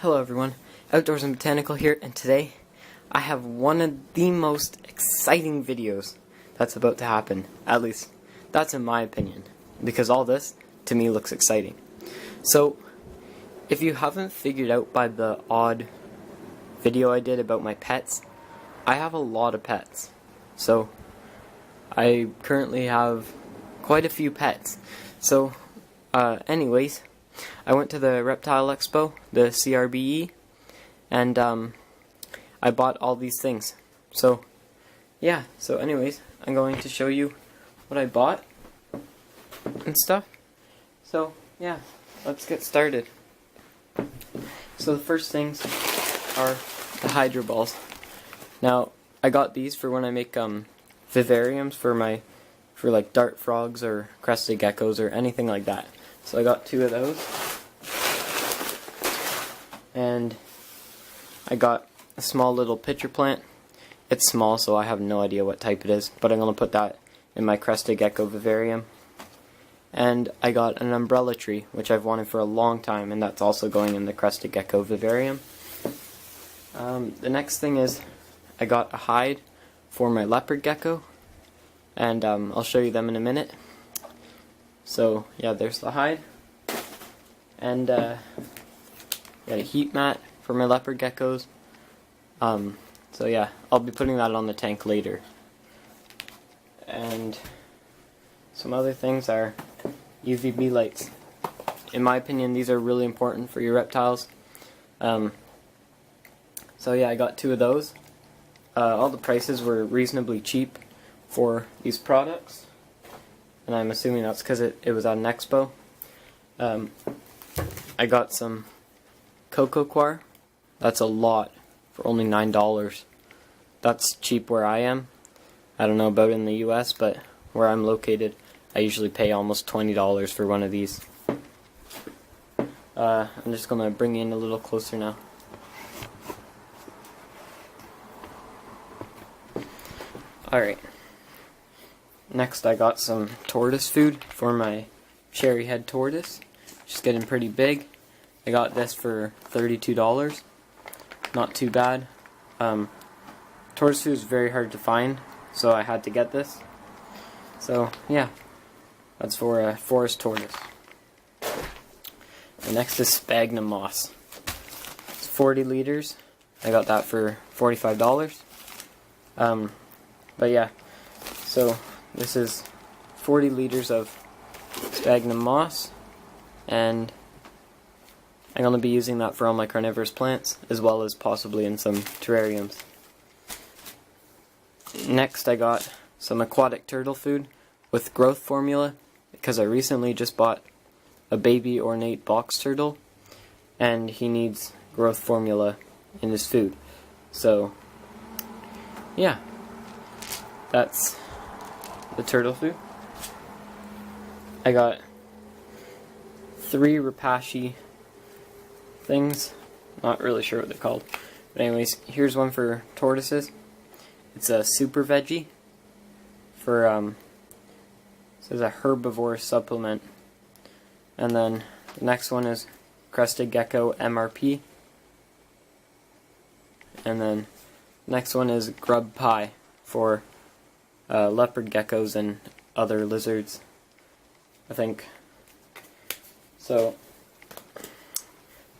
Hello everyone, Outdoors and Botanical here, and today I have one of the most exciting videos that's about to happen. At least, that's in my opinion, because all this, to me, looks exciting. So, if you haven't figured out by the odd video I did about my pets, I have a lot of pets. So, I currently have quite a few pets. So, anyways, I went to the Reptile Expo, the CRBE, and I bought all these things. So, yeah, so anyways, I'm going to show you what I bought and stuff. So, yeah, let's get started. So the first things are the hydro balls. Now, I got these for when I make vivariums for like dart frogs or crested geckos or anything like that. So I got 2 of those. And I got a small little pitcher plant. It's small, so I have no idea what type it is, but I'm going to put that in my crested gecko vivarium. And I got an umbrella tree, which I've wanted for a long time, and that's also going in the crested gecko vivarium. The next thing is I got a hide for my leopard gecko, and I'll show you them in a minute. So yeah, there's the hide, and got a heat mat for my leopard geckos. So yeah, I'll be putting that on the tank later. And some other things are UVB lights. In my opinion, these are really important for your reptiles. So yeah, I got 2 of those. All the prices were reasonably cheap for these products, and I'm assuming that's because it was at an expo. I got some cocoa coir. That's a lot for only $9. That's cheap where I am. I don't know about in the US, but where I'm located, I usually pay almost $20 for one of these. I'm just going to bring you in a little closer now. Alright. Next I got some tortoise food for my cherry head tortoise. She's getting pretty big. I got this for $32. Not too bad. Tortoise food is very hard to find, so I had to get this. So yeah, that's for a forest tortoise. The next is sphagnum moss. It's 40 liters. I got that for $45. But yeah, so this is 40 liters of sphagnum moss, and I'm going to be using that for all my carnivorous plants, as well as possibly in some terrariums. Next I got some aquatic turtle food with growth formula, because I recently just bought a baby ornate box turtle, and he needs growth formula in his food. So, yeah. That's the turtle food. I got 3 Repashy things. Not really sure what they're called. But anyways, here's one for tortoises. It's a super veggie for, it says a herbivore supplement. And then the next one is crested gecko MRP. And then the next one is grub pie for leopard geckos and other lizards, I think. So,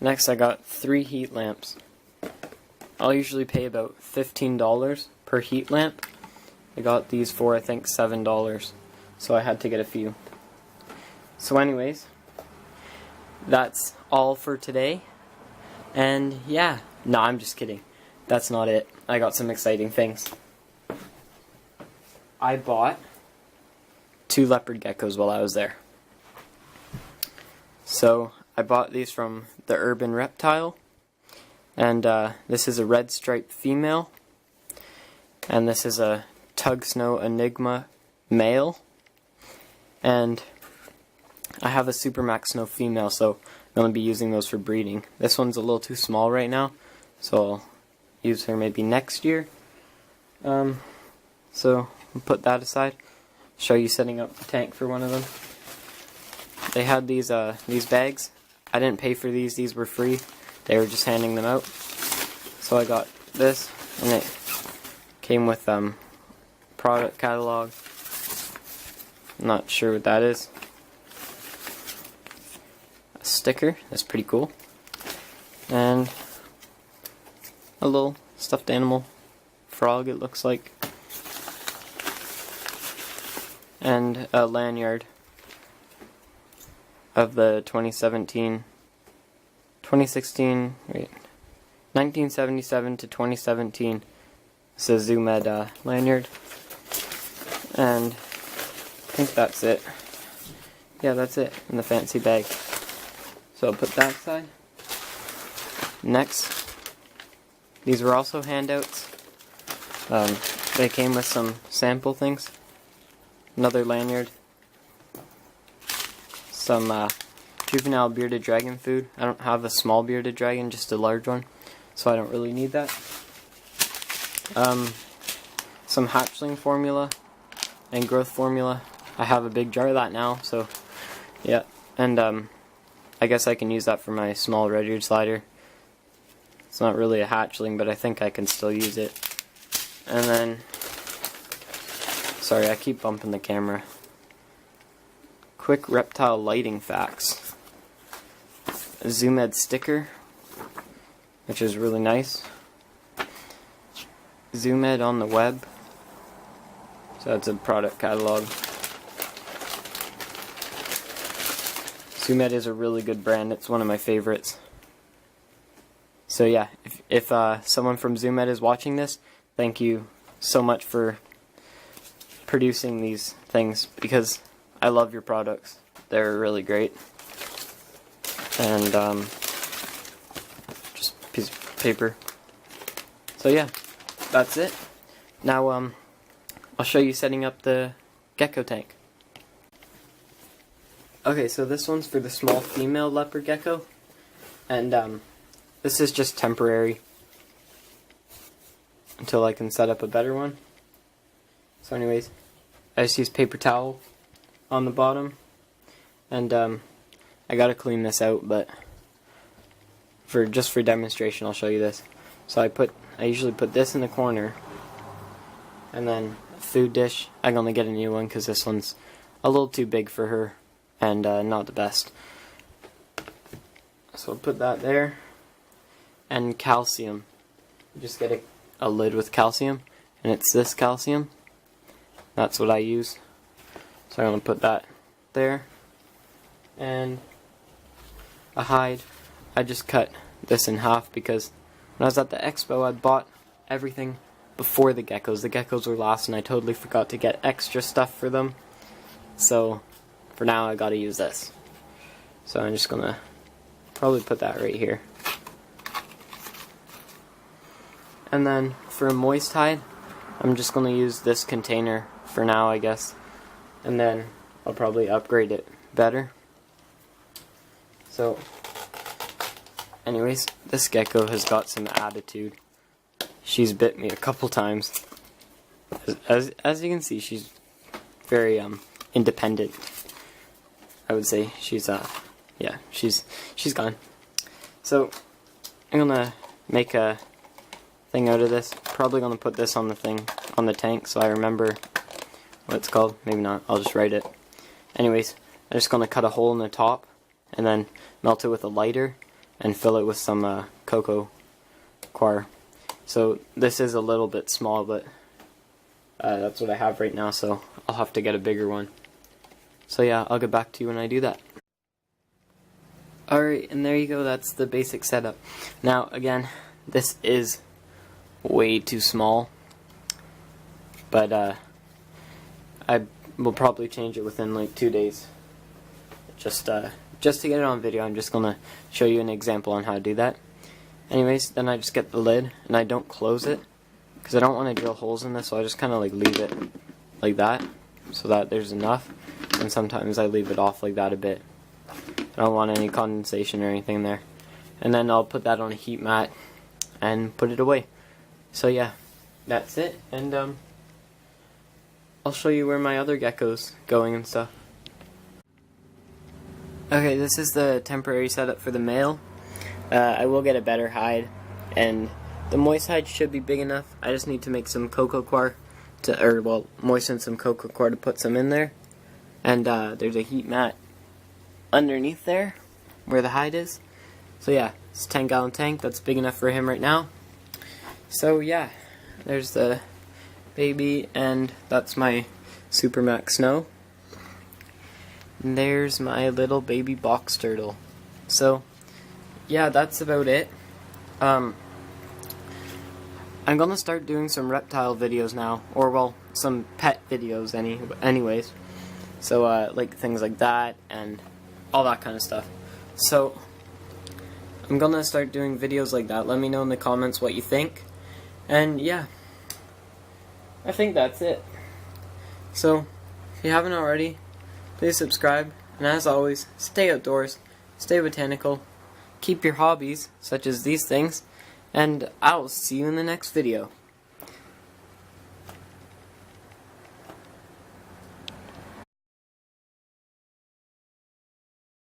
next I got 3 heat lamps. I'll usually pay about $15 per heat lamp. I got these for, I think, $7, so I had to get a few. So anyways, that's all for today. And yeah, no, I'm just kidding. That's not it. I got some exciting things. I bought 2 leopard geckos while I was there. So I bought these from the Urban Reptile, and this is a red striped female, and this is a Tug Snow Enigma male, and I have a Supermax Snow female, so I'm going to be using those for breeding. This one's a little too small right now, so I'll use her maybe next year. So I'll put that aside. Show you setting up the tank for one of them. They had these bags. I didn't pay for these were free. they were just handing them out. So I got this, and it came with product catalog. I'm not sure what that is. A sticker, that's pretty cool. And a little stuffed animal frog, it looks like. And a lanyard of the 1977 to 2017. It's a Zoo Med lanyard. And I think that's it. Yeah, that's it in the fancy bag. So I'll put that aside. Next, these were also handouts. They came with some sample things. Another lanyard. Some juvenile bearded dragon food. I don't have a small bearded dragon, just a large one, so I don't really need that. Some hatchling formula and growth formula. I have a big jar of that now, so yeah. And I guess I can use that for my small red-eared slider. It's not really a hatchling, but I think I can still use it. And then, sorry, I keep bumping the camera. Quick reptile lighting facts. A Zoo Med sticker, which is really nice. Zoo Med on the web. So that's a product catalog. Zoo Med is a really good brand. It's one of my favorites. So yeah, if someone from Zoo Med is watching this, thank you so much for producing these things, because I love your products. They're really great. And just a piece of paper. So yeah, that's it. Now I'll show you setting up the gecko tank. Okay, so this one's for the small female leopard gecko, and this is just temporary until I can set up a better one. So anyways, I just use paper towel on the bottom, and I gotta clean this out, but just for demonstration I'll show you this. So I usually put this in the corner, and then a food dish. I can only get a new one because this one's a little too big for her, and not the best. So I'll put that there. And calcium. You just get a lid with calcium, and it's this calcium. That's what I use. So I'm going to put that there. And a hide. I just cut this in half because when I was at the expo I bought everything before the geckos. The geckos were last, and I totally forgot to get extra stuff for them. So for now I gotta use this. So I'm just gonna probably put that right here. And then for a moist hide, I'm just gonna use this container for now, I guess. And then I'll probably upgrade it better. So anyways, this gecko has got some attitude. She's bit me a couple times. As you can see, she's very independent. I would say she's yeah, she's gone. So I'm gonna make a thing out of this. Probably gonna put this on the thing on the tank so I remember what it's called. Maybe not. I'll just write it. Anyways, I'm just gonna cut a hole in the top and then melt it with a lighter and fill it with some cocoa coir. So this is a little bit small, but that's what I have right now, so I'll have to get a bigger one. So yeah, I'll get back to you when I do that. Alright, and there you go, that's the basic setup. Now, again, this is way too small, but I will probably change it within like 2 days. Just to get it on video, I'm just gonna show you an example on how to do that. Anyways, then I just get the lid, and I don't close it, because I don't want to drill holes in this, so I just kind of like leave it like that, so that there's enough, and sometimes I leave it off like that a bit. I don't want any condensation or anything there. And then I'll put that on a heat mat and put it away. So yeah, that's it, and I'll show you where my other gecko's going and stuff. Okay, this is the temporary setup for the male. I will get a better hide, and the moist hide should be big enough. I just need to make some cocoa coir moisten some cocoa coir to put some in there. And there's a heat mat underneath there where the hide is. So yeah, it's a 10-gallon tank. That's big enough for him right now. So yeah, there's the baby, and that's my Supermax Snow. And there's my little baby box turtle. So yeah, that's about it. I'm gonna start doing some reptile videos now, or well, some pet videos anyways. So like things like that and all that kind of stuff. So I'm gonna start doing videos like that. Let me know in the comments what you think. And yeah, I think that's it. So if you haven't already, please subscribe. And as always, stay outdoors, stay botanical, keep your hobbies, such as these things, and I'll see you in the next video.